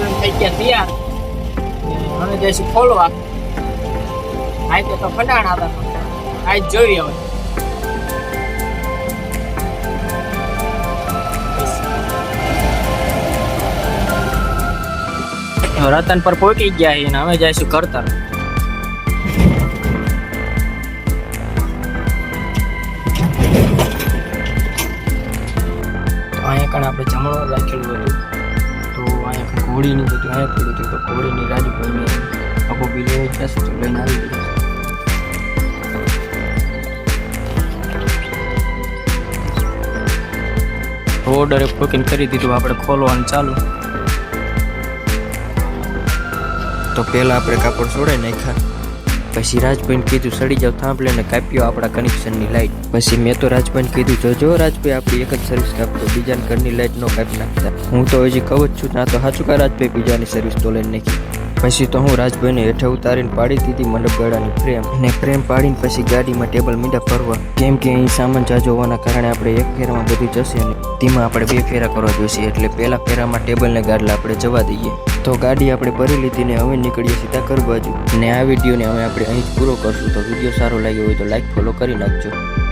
રતન થઈ ગયા તૈયાર અને જઈશું ખોલવા આજ તો ફટાણ હતા આજ જોઈએ હવે રતન પર પહોંચી ગયા છે ને હવે જઈશું કરતર અહીંયા કણ આપણે જમણો રાખેલું હતું તો અહીંયા ઘોડીની બધું અહીંયા પડ્યું હતું તો ઘોડીની રાજુભાઈને અબો બી લઈ જશે તો લઈને આવી ગઈ ઓર્ડરે બુકિંગ કરી દીધું આપણે ખોલવાનું ચાલુ તો પહેલાં આપણે કાપડ છોડાઈ નાખ્યા પછી રાજભાઈને કીધું સડી જાવ થાંભલે ને કાપ્યો આપણા કનેક્શનની લાઇટ પછી મેં તો રાજભાઈને કીધું જોજો રાજભાઈ આપણી એક જ સર્વિસ કાપતો બીજાની ઘરની લાઇટ ન કાપી નાખતા હું તો હજી કહું જ છું ના તો સાચું કા રાજભાઈ બીજાની સર્વિસ તો લઈને નાખી પછી તો હું રાજભાઈને હેઠે ઉતારીને પાડી દીધી મંડપ ગાડાની ફ્રેમ ને ફ્રેમ પાડીને પછી ગાડીમાં ટેબલ મીંડા ફરવા કેમ કે અહીં સામાન જાજો હોવાના કારણે આપણે એક ફેરામાં બધું જશે અને તેમાં આપણે 2 ફેરા કરવા જોઈશે એટલે પહેલા ફેરામાં ટેબલને ગાડલા આપણે જવા દઈએ તો ગાડી આપણે ભરી લીધી ને હવે નીકળીએ સીધા ઘર બાજુ ને આ વિડીયોને હવે આપણે અહીં જ પૂરો કરશું તો વિડીયો સારો લાગ્યો હોય તો લાઈક ફોલો કરી નાખજો